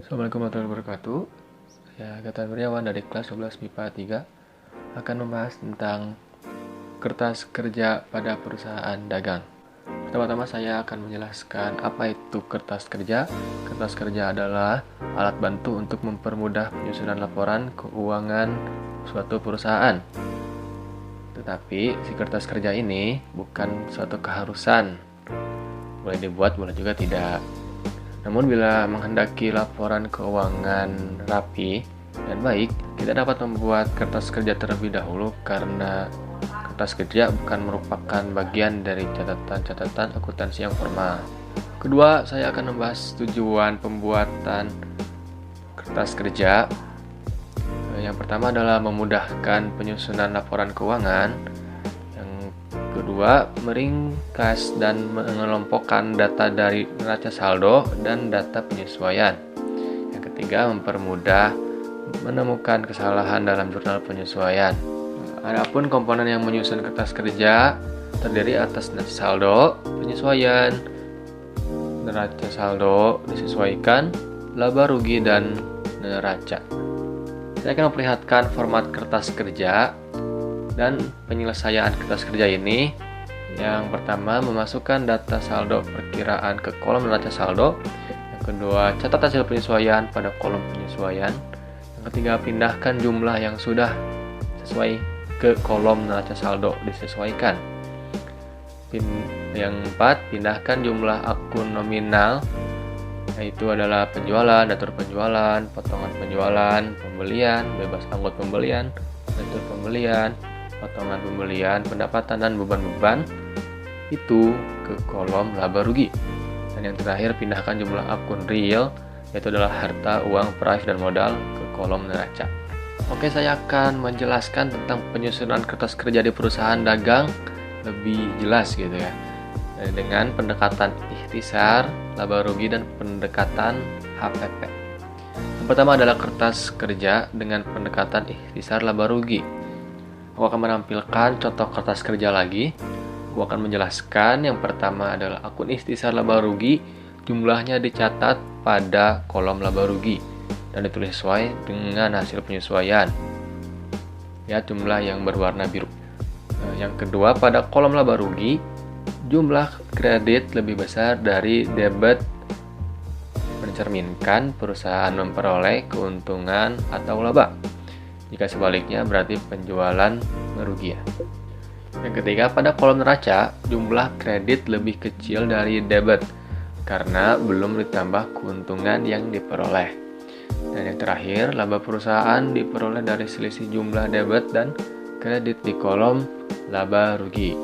Assalamualaikum warahmatullahi wabarakatuh. Saya Gatan Wiryawan dari kelas 12 MIPA 3 akan membahas tentang kertas kerja pada perusahaan dagang. Pertama-tama saya akan menjelaskan apa itu kertas kerja. Kertas kerja adalah alat bantu untuk mempermudah penyusunan laporan keuangan suatu perusahaan. Tetapi si kertas kerja ini bukan suatu keharusan. Boleh dibuat, boleh juga tidak. Namun bila menghendaki laporan keuangan rapi dan baik, kita dapat membuat kertas kerja terlebih dahulu karena kertas kerja bukan merupakan bagian dari catatan-catatan akuntansi yang formal. Kedua, saya akan membahas tujuan pembuatan kertas kerja. Yang pertama adalah memudahkan penyusunan laporan keuangan. Kedua, meringkas dan mengelompokkan data dari neraca saldo dan data penyesuaian. Yang ketiga, mempermudah menemukan kesalahan dalam jurnal penyesuaian. Adapun komponen yang menyusun kertas kerja terdiri atas neraca saldo, penyesuaian, neraca saldo disesuaikan, laba rugi, dan neraca. Saya akan memperlihatkan format kertas kerja dan penyelesaian kertas kerja ini. Yang pertama, memasukkan data saldo perkiraan ke kolom neraca saldo. Yang kedua, catat hasil penyesuaian pada kolom penyesuaian. Yang ketiga, pindahkan jumlah yang sudah sesuai ke kolom neraca saldo disesuaikan. Yang keempat, pindahkan jumlah akun nominal, yaitu adalah penjualan, atur penjualan, potongan penjualan, pembelian, bebas angkut pembelian, atur pembelian, potongan pembelian, pendapatan, dan beban-beban itu ke kolom laba rugi. Dan yang terakhir, pindahkan jumlah akun real, yaitu adalah harta, uang, price, dan modal ke kolom neraca. Oke, saya akan menjelaskan tentang penyusunan kertas kerja di perusahaan dagang lebih jelas gitu ya, dengan pendekatan ikhtisar, laba rugi, dan pendekatan HPP. Yang pertama adalah kertas kerja dengan pendekatan ikhtisar laba rugi. Aku akan menampilkan contoh kertas kerja lagi. Aku akan menjelaskan. Yang pertama adalah akun ikhtisar laba rugi. Jumlahnya dicatat pada kolom laba rugi dan ditulis sesuai dengan hasil penyesuaian. Ya, jumlah yang berwarna biru. Yang kedua, pada kolom laba rugi, jumlah kredit lebih besar dari debit, mencerminkan perusahaan memperoleh keuntungan atau laba. Jika sebaliknya, berarti penjualan merugi ya. Yang ketiga, pada kolom neraca, jumlah kredit lebih kecil dari debit karena belum ditambah keuntungan yang diperoleh. Dan yang terakhir, laba perusahaan diperoleh dari selisih jumlah debit dan kredit di kolom laba rugi.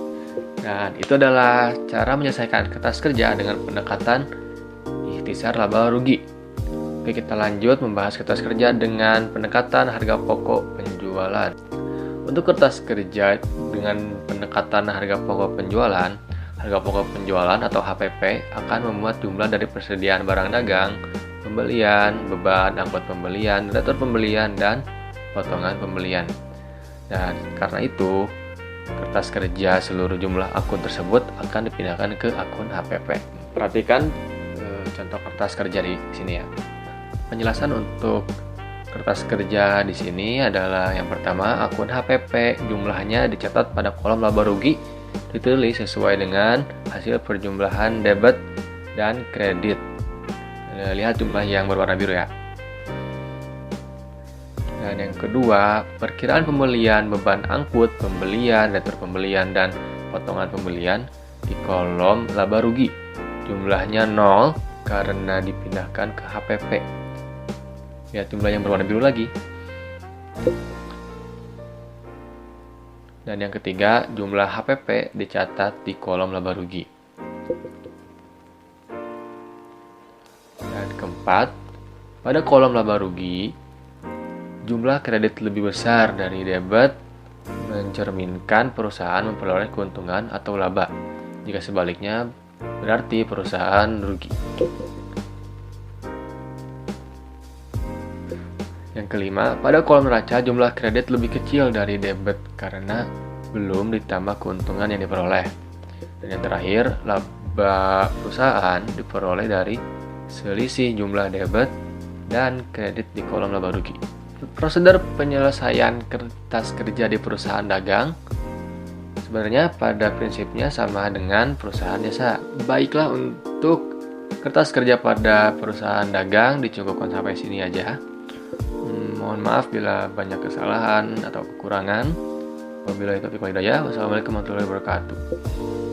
Dan itu adalah cara menyelesaikan kertas kerja dengan pendekatan ikhtisar laba rugi. Oke, kita lanjut membahas kertas kerja dengan pendekatan harga pokok penjualan. Untuk kertas kerja dengan pendekatan harga pokok penjualan atau HPP akan memuat jumlah dari persediaan barang dagang, pembelian, beban, angkut pembelian, retur pembelian, dan potongan pembelian. Dan karena itu, kertas kerja seluruh jumlah akun tersebut akan dipindahkan ke akun HPP. Perhatikan contoh kertas kerja di sini ya. Penjelasan untuk kertas kerja di sini adalah yang pertama, akun HPP jumlahnya dicatat pada kolom laba rugi, ditulis sesuai dengan hasil perjumlahan debit dan kredit. Lihat jumlah yang berwarna biru ya. Dan yang kedua, perkiraan pembelian, beban angkut pembelian, retur pembelian, dan potongan pembelian di kolom laba rugi. Jumlahnya 0 karena dipindahkan ke HPP. Lihat jumlah yang berwarna biru lagi. Dan yang ketiga, jumlah HPP dicatat di kolom laba rugi. Dan keempat, pada kolom laba rugi, jumlah kredit lebih besar dari debit, mencerminkan perusahaan memperoleh keuntungan atau laba. Jika sebaliknya, berarti perusahaan rugi. Yang kelima, pada kolom neraca jumlah kredit lebih kecil dari debit karena belum ditambah keuntungan yang diperoleh. Dan yang terakhir, laba perusahaan diperoleh dari selisih jumlah debit dan kredit di kolom laba rugi. Prosedur penyelesaian kertas kerja di perusahaan dagang sebenarnya pada prinsipnya sama dengan perusahaan jasa. Baiklah, untuk kertas kerja pada perusahaan dagang dicukupkan sampai sini aja. Mohon maaf bila banyak kesalahan atau kekurangan. Wabillahi taufiq wal hidayah. Wassalamualaikum warahmatullahi wabarakatuh.